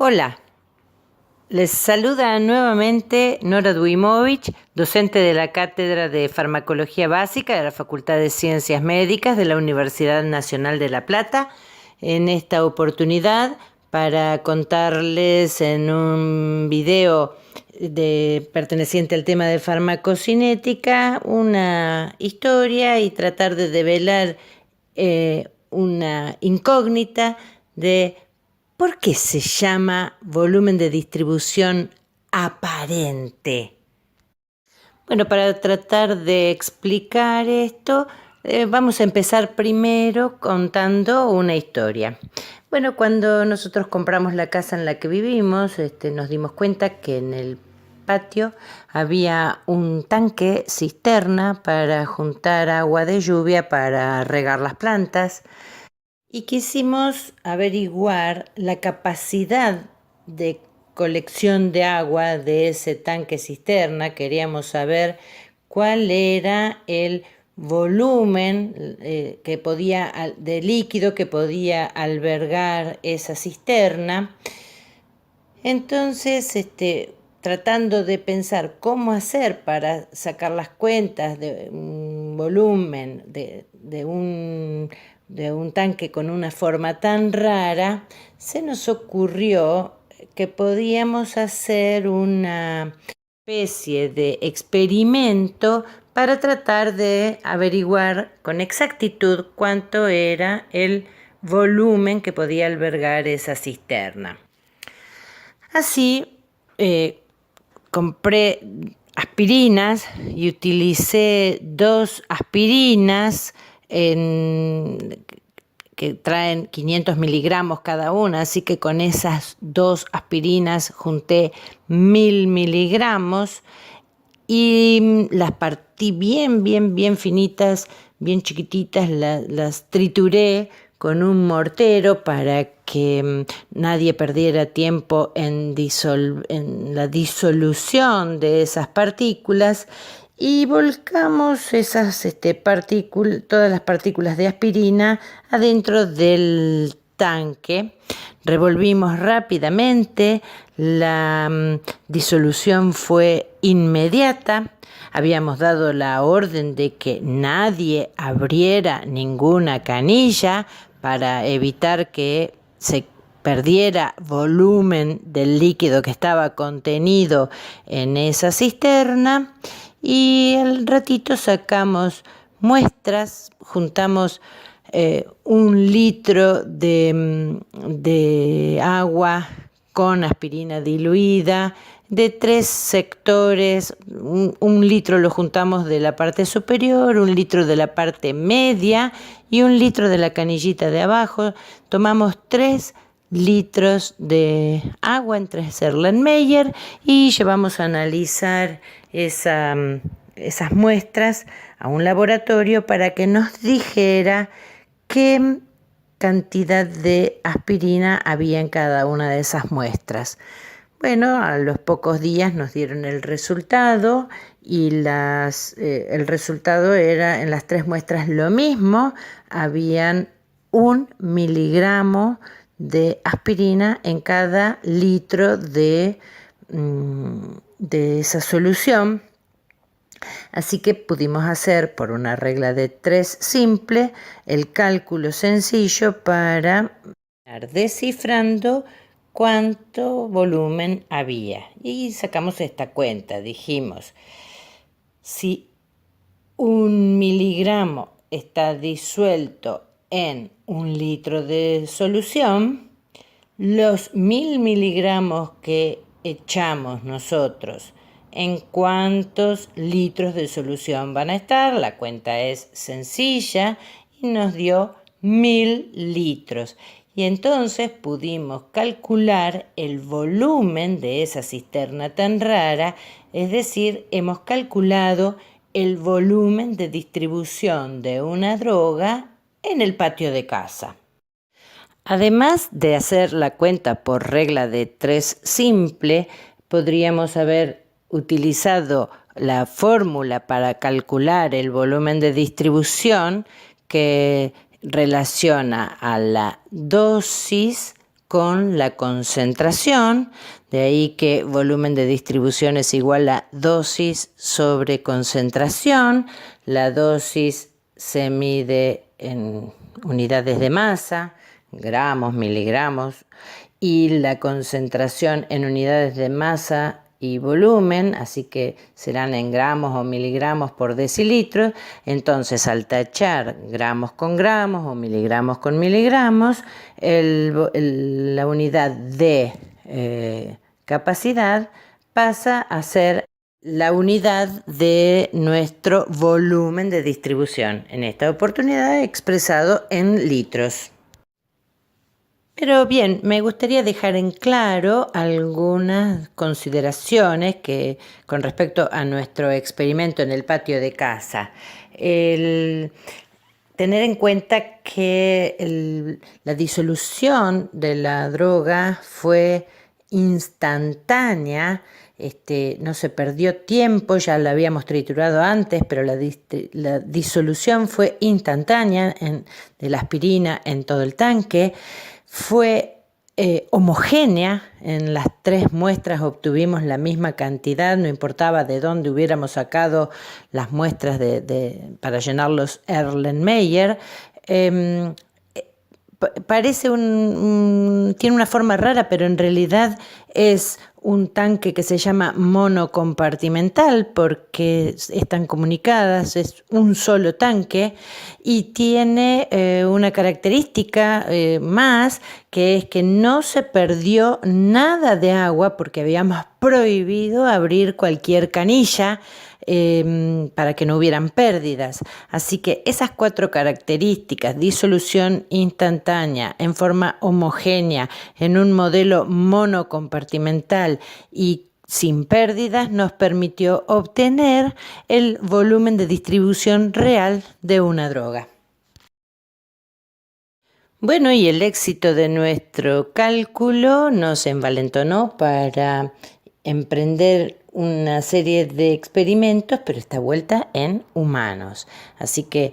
Hola, les saluda nuevamente Nora Duimovich, docente de la Cátedra de Farmacología Básica de la Facultad de Ciencias Médicas de la Universidad Nacional de La Plata. En esta oportunidad, para contarles en un video perteneciente al tema de farmacocinética una historia y tratar de develar una incógnita de ¿por qué se llama volumen de distribución aparente? Bueno, para tratar de explicar esto, vamos a empezar primero contando una historia. Bueno, cuando nosotros compramos la casa en la que vivimos, nos dimos cuenta que en el patio había un tanque cisterna para juntar agua de lluvia para regar las plantas. Y quisimos averiguar la capacidad de colección de agua de ese tanque cisterna. Queríamos saber cuál era el volumen de líquido que podía albergar esa cisterna. Entonces, tratando de pensar cómo hacer para sacar las cuentas de un volumen de un tanque con una forma tan rara, se nos ocurrió que podíamos hacer una especie de experimento para tratar de averiguar con exactitud cuánto era el volumen que podía albergar esa cisterna. Así, compré aspirinas y utilicé 2 aspirinas que traen 500 miligramos cada una, así que con esas 2 aspirinas junté 1000 miligramos y las partí bien finitas, bien chiquititas, las trituré con un mortero para que nadie perdiera tiempo en la disolución de esas partículas y volcamos esas todas las partículas de aspirina adentro del tanque. Revolvimos rápidamente, la disolución fue inmediata. Habíamos dado la orden de que nadie abriera ninguna canilla para evitar que se perdiera volumen del líquido que estaba contenido en esa cisterna. Y al ratito sacamos muestras, juntamos 1 litro de agua con aspirina diluida de 3 sectores. 1 litro lo juntamos de la parte superior, 1 litro de la parte media y 1 litro de la canillita de abajo. Tomamos 3 litros de agua en 3 Erlenmeyer y llevamos a analizar esas muestras a un laboratorio para que nos dijera qué cantidad de aspirina había en cada una de esas muestras. Bueno, a los pocos días nos dieron el resultado y el resultado era en las 3 muestras lo mismo. Habían 1 miligramo de aspirina en cada litro de esa solución. Así que pudimos hacer, por una regla de 3 simple, el cálculo sencillo para ir descifrando cuánto volumen había. Y sacamos esta cuenta. Dijimos, si 1 miligramo está disuelto en 1 litro de solución, los 1000 miligramos que echamos nosotros, ¿en cuántos litros de solución van a estar? La cuenta es sencilla y nos dio 1000 litros. Y entonces pudimos calcular el volumen de esa cisterna tan rara, es decir, hemos calculado el volumen de distribución de una droga en el patio de casa. Además de hacer la cuenta por regla de 3 simple, podríamos haber utilizado la fórmula para calcular el volumen de distribución que relaciona a la dosis con la concentración, de ahí que volumen de distribución es igual a dosis sobre concentración. La dosis se mide en unidades de masa, gramos, miligramos, y la concentración en unidades de masa y volumen, así que serán en gramos o miligramos por decilitro. Entonces, al tachar gramos con gramos o miligramos con miligramos, la unidad de capacidad pasa a ser la unidad de nuestro volumen de distribución, en esta oportunidad expresado en litros. Pero bien, me gustaría dejar en claro algunas consideraciones con respecto a nuestro experimento en el patio de casa. Tener en cuenta que la disolución de la droga fue instantánea, no se perdió tiempo, ya la habíamos triturado antes, pero la disolución fue instantánea de la aspirina en todo el tanque. Fue homogénea, en las 3 muestras obtuvimos la misma cantidad, no importaba de dónde hubiéramos sacado las muestras para llenar los Erlenmeyer. Parece tiene una forma rara, pero en realidad es un tanque que se llama monocompartimental porque están comunicadas, es un solo tanque y tiene una característica más, que es que no se perdió nada de agua porque habíamos prohibido abrir cualquier canilla para que no hubieran pérdidas. Así que esas 4 características, disolución instantánea, en forma homogénea, en un modelo monocompartimental y sin pérdidas, nos permitió obtener el volumen de distribución real de una droga. Bueno, y el éxito de nuestro cálculo nos envalentonó para emprender una serie de experimentos, pero esta vuelta en humanos. Así que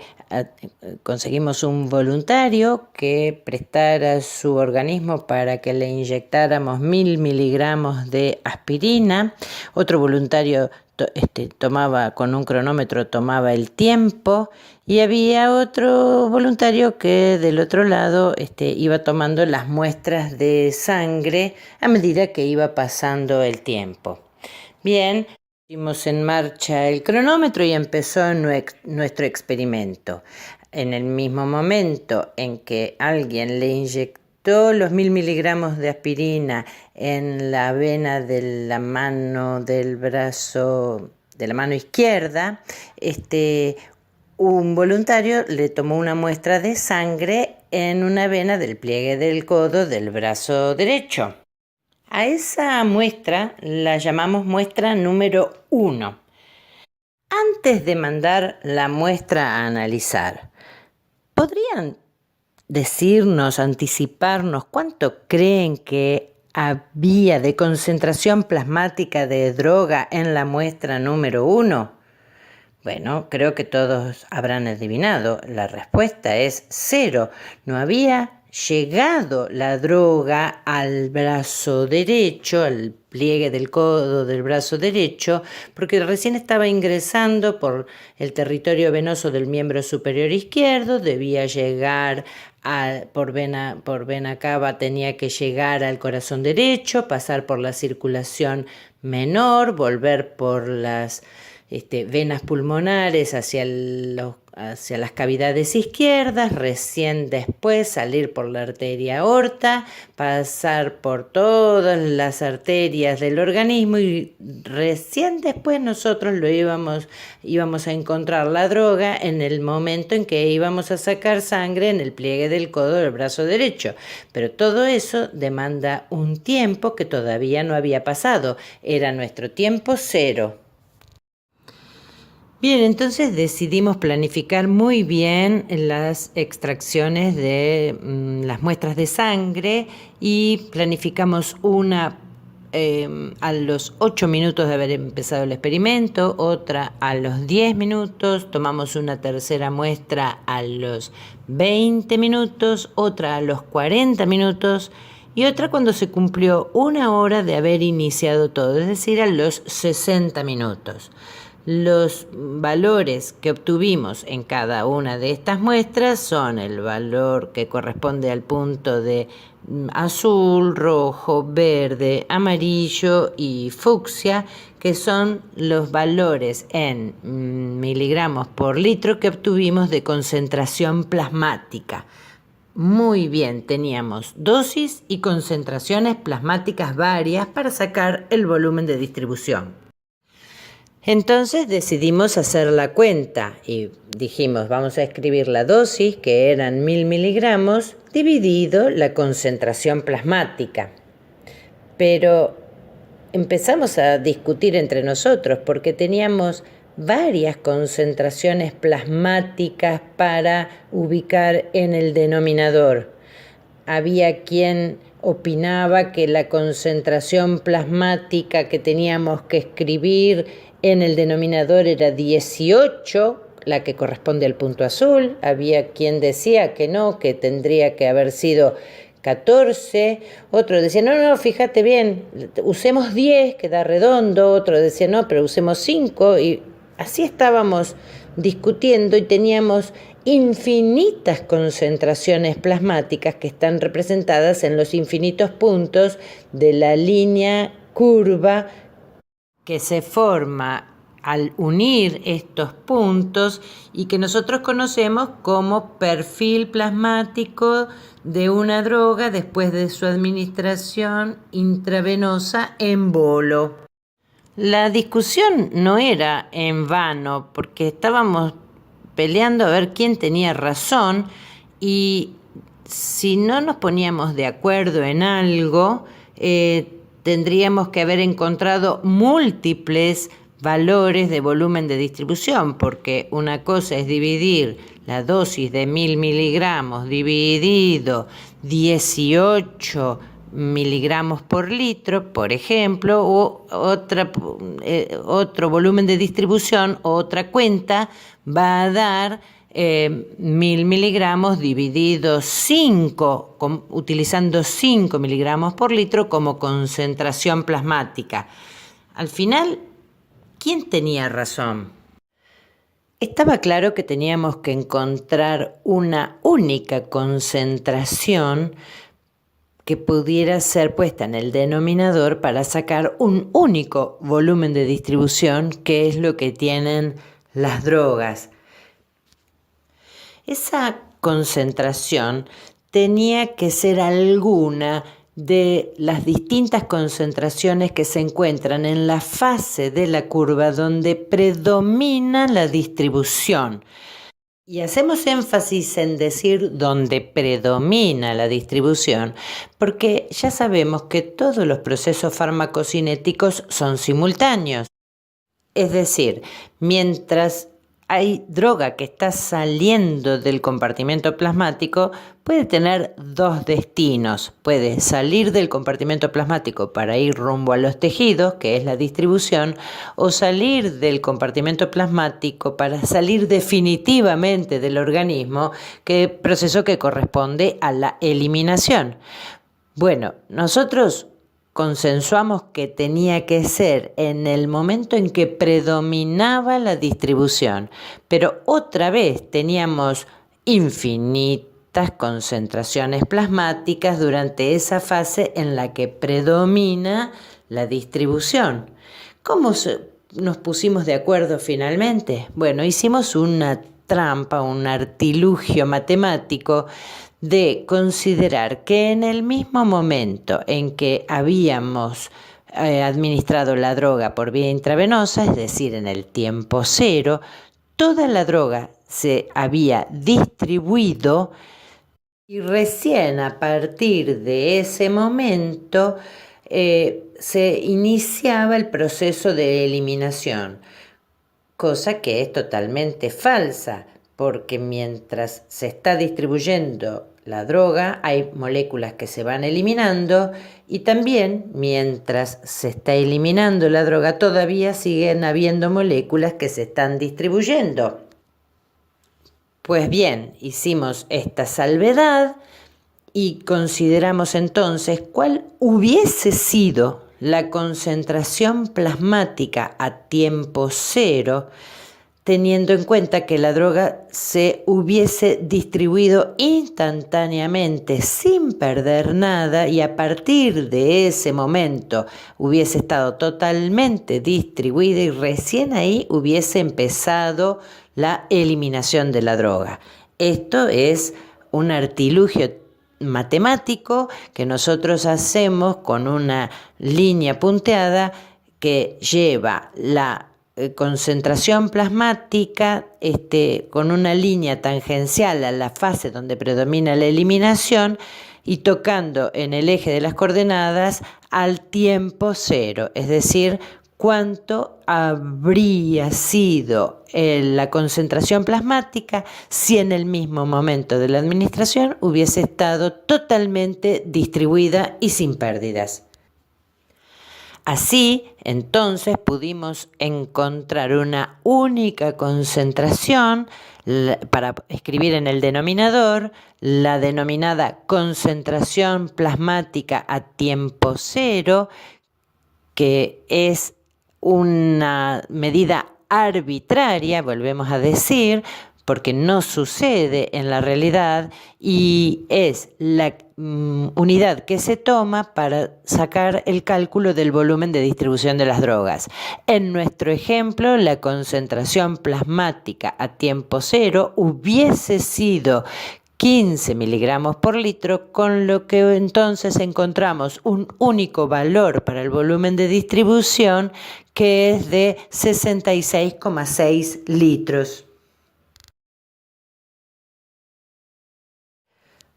conseguimos un voluntario que prestara su organismo para que le inyectáramos 1000 miligramos de aspirina. Otro voluntario tomaba con un cronómetro, tomaba el tiempo, y había otro voluntario que del otro lado iba tomando las muestras de sangre a medida que iba pasando el tiempo. Bien, pusimos en marcha el cronómetro y empezó nuestro experimento. En el mismo momento en que alguien le inyectó los 1000 miligramos de aspirina en la vena de la mano del brazo, de la mano izquierda, un voluntario le tomó una muestra de sangre en una vena del pliegue del codo del brazo derecho. A esa muestra la llamamos muestra número 1. Antes de mandar la muestra a analizar, ¿podrían decirnos, anticiparnos cuánto creen que había de concentración plasmática de droga en la muestra número 1? Bueno, creo que todos habrán adivinado. La respuesta es 0. No había llegado la droga al brazo derecho, al pliegue del codo del brazo derecho, porque recién estaba ingresando por el territorio venoso del miembro superior izquierdo, debía llegar por vena cava, tenía que llegar al corazón derecho, pasar por la circulación menor, volver por las venas pulmonares hacia las cavidades izquierdas, recién después salir por la arteria aorta, pasar por todas las arterias del organismo y recién después nosotros íbamos a encontrar la droga en el momento en que íbamos a sacar sangre en el pliegue del codo del brazo derecho. Pero todo eso demanda un tiempo que todavía no había pasado, era nuestro tiempo 0. Bien, entonces decidimos planificar muy bien las extracciones de las muestras de sangre y planificamos una a los 8 minutos de haber empezado el experimento, otra a los 10 minutos, tomamos una tercera muestra a los 20 minutos, otra a los 40 minutos y otra cuando se cumplió 1 hora de haber iniciado todo, es decir, a los 60 minutos. Los valores que obtuvimos en cada una de estas muestras son el valor que corresponde al punto de azul, rojo, verde, amarillo y fucsia, que son los valores en miligramos por litro que obtuvimos de concentración plasmática. Muy bien, teníamos dosis y concentraciones plasmáticas varias para sacar el volumen de distribución. Entonces decidimos hacer la cuenta y dijimos, vamos a escribir la dosis, que eran 1000 miligramos, dividido la concentración plasmática. Pero empezamos a discutir entre nosotros porque teníamos varias concentraciones plasmáticas para ubicar en el denominador. Había quien opinaba que la concentración plasmática que teníamos que escribir en el denominador era 18, la que corresponde al punto azul. Había quien decía que no, que tendría que haber sido 14. Otro decía, no, fíjate bien, usemos 10, que da redondo. Otro decía, no, pero usemos 5. Y así estábamos discutiendo y teníamos infinitas concentraciones plasmáticas que están representadas en los infinitos puntos de la línea curva que se forma al unir estos puntos y que nosotros conocemos como perfil plasmático de una droga después de su administración intravenosa en bolo. La discusión no era en vano porque estábamos peleando a ver quién tenía razón y si no nos poníamos de acuerdo en algo, tendríamos que haber encontrado múltiples valores de volumen de distribución, porque una cosa es dividir la dosis de 1000 miligramos dividido 18 miligramos por litro, por ejemplo, o otro volumen de distribución o otra cuenta va a dar 1000 miligramos dividido 5, utilizando 5 miligramos por litro como concentración plasmática. Al final, ¿quién tenía razón? Estaba claro que teníamos que encontrar una única concentración que pudiera ser puesta en el denominador para sacar un único volumen de distribución, que es lo que tienen las drogas. Esa concentración tenía que ser alguna de las distintas concentraciones que se encuentran en la fase de la curva donde predomina la distribución. Y hacemos énfasis en decir donde predomina la distribución, porque ya sabemos que todos los procesos farmacocinéticos son simultáneos. Es decir, mientras hay droga que está saliendo del compartimento plasmático, puede tener dos destinos. Puede salir del compartimento plasmático para ir rumbo a los tejidos, que es la distribución, o salir del compartimento plasmático para salir definitivamente del organismo, proceso que corresponde a la eliminación. Bueno, nosotros consensuamos que tenía que ser en el momento en que predominaba la distribución, pero otra vez teníamos infinitas concentraciones plasmáticas durante esa fase en la que predomina la distribución. ¿Cómo nos pusimos de acuerdo finalmente? Bueno, hicimos una trampa, un artilugio matemático de considerar que en el mismo momento en que habíamos administrado la droga por vía intravenosa, es decir, en el tiempo cero, toda la droga se había distribuido y recién a partir de ese momento se iniciaba el proceso de eliminación, cosa que es totalmente falsa, porque mientras se está distribuyendo la droga hay moléculas que se van eliminando y también mientras se está eliminando la droga todavía siguen habiendo moléculas que se están distribuyendo. Pues bien, hicimos esta salvedad y consideramos entonces cuál hubiese sido la concentración plasmática a tiempo cero, teniendo en cuenta que la droga se hubiese distribuido instantáneamente sin perder nada y a partir de ese momento hubiese estado totalmente distribuida y recién ahí hubiese empezado la eliminación de la droga. Esto es un artilugio matemático que nosotros hacemos con una línea punteada que lleva la concentración plasmática con una línea tangencial a la fase donde predomina la eliminación y tocando en el eje de las coordenadas al tiempo cero, es decir, cuánto habría sido la concentración plasmática si en el mismo momento de la administración hubiese estado totalmente distribuida y sin pérdidas. Así, entonces, pudimos encontrar una única concentración para escribir en el denominador, la denominada concentración plasmática a tiempo cero, que es una medida arbitraria, volvemos a decir, porque no sucede en la realidad y es la unidad que se toma para sacar el cálculo del volumen de distribución de las drogas. En nuestro ejemplo, la concentración plasmática a tiempo cero hubiese sido 15 miligramos por litro, con lo que entonces encontramos un único valor para el volumen de distribución que es de 66,6 litros.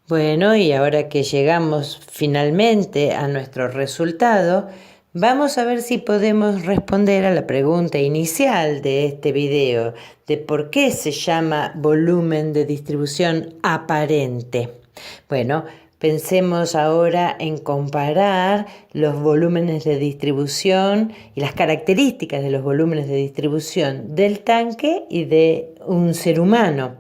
Bueno, y ahora que llegamos finalmente a nuestro resultado, vamos a ver si podemos responder a la pregunta inicial de este video, de por qué se llama volumen de distribución aparente. Bueno, pensemos ahora en comparar los volúmenes de distribución y las características de los volúmenes de distribución del tanque y de un ser humano.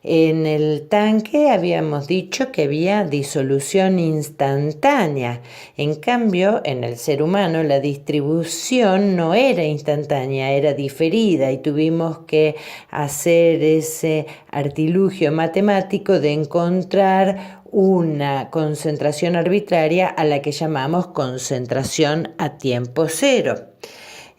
En el tanque habíamos dicho que había disolución instantánea. En cambio, en el ser humano la distribución no era instantánea, era diferida y tuvimos que hacer ese artilugio matemático de encontrar una concentración arbitraria a la que llamamos concentración a tiempo cero.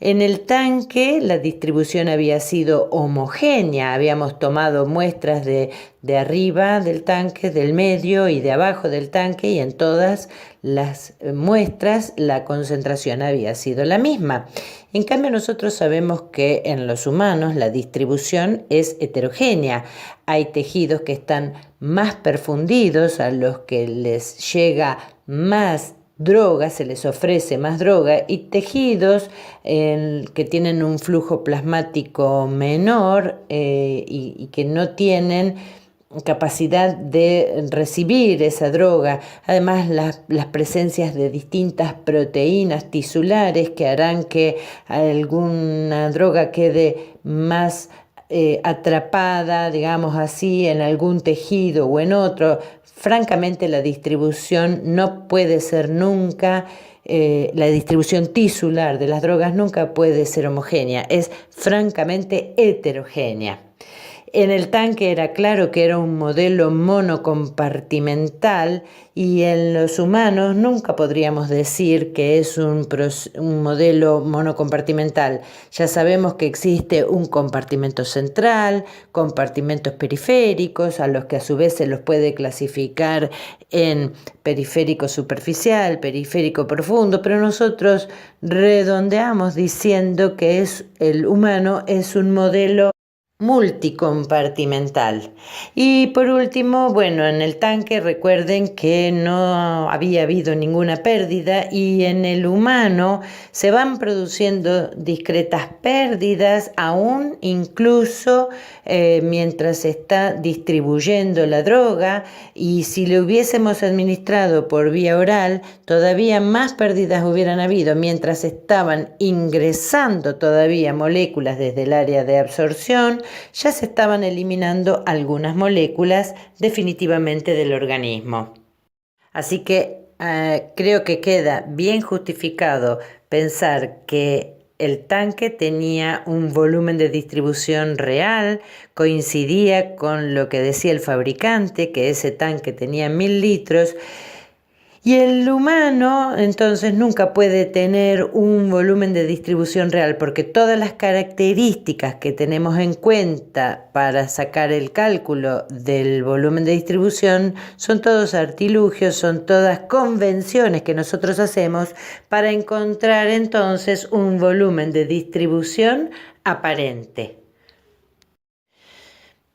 En el tanque la distribución había sido homogénea, habíamos tomado muestras de arriba del tanque, del medio y de abajo del tanque y en todas las muestras la concentración había sido la misma. En cambio nosotros sabemos que en los humanos la distribución es heterogénea. Hay tejidos que están más perfundidos, a los que les llega más droga, se les ofrece más droga, y tejidos que tienen un flujo plasmático menor y que no tienen capacidad de recibir esa droga. Además, las presencias de distintas proteínas tisulares que harán que alguna droga quede más atrapada, digamos así, en algún tejido o en otro. Francamente, la distribución no puede ser nunca, la distribución tisular de las drogas nunca puede ser homogénea, es francamente heterogénea. En el tanque era claro que era un modelo monocompartimental y en los humanos nunca podríamos decir que es un modelo monocompartimental. Ya sabemos que existe un compartimento central, compartimentos periféricos, a los que a su vez se los puede clasificar en periférico superficial, periférico profundo, pero nosotros redondeamos diciendo que el humano es un modelo multicompartimental. Y por último, bueno, en el tanque recuerden que no había habido ninguna pérdida y en el humano se van produciendo discretas pérdidas aún incluso mientras se está distribuyendo la droga, y si le hubiésemos administrado por vía oral todavía más pérdidas hubieran habido mientras estaban ingresando todavía moléculas desde el área de absorción. Ya se estaban eliminando algunas moléculas definitivamente del organismo. Así que creo que queda bien justificado pensar que el tanque tenía un volumen de distribución real, coincidía con lo que decía el fabricante, que ese tanque tenía 1000 litros, y el humano entonces nunca puede tener un volumen de distribución real porque todas las características que tenemos en cuenta para sacar el cálculo del volumen de distribución son todos artilugios, son todas convenciones que nosotros hacemos para encontrar entonces un volumen de distribución aparente.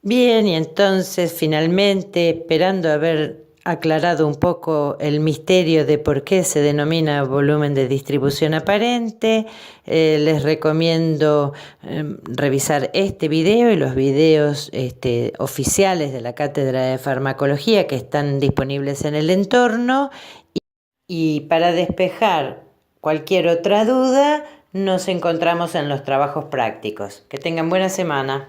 Bien, y entonces finalmente, esperando haber aclarado un poco el misterio de por qué se denomina volumen de distribución aparente, les recomiendo revisar este video y los videos oficiales de la Cátedra de Farmacología que están disponibles en el entorno. Y para despejar cualquier otra duda, nos encontramos en los trabajos prácticos. Que tengan buena semana.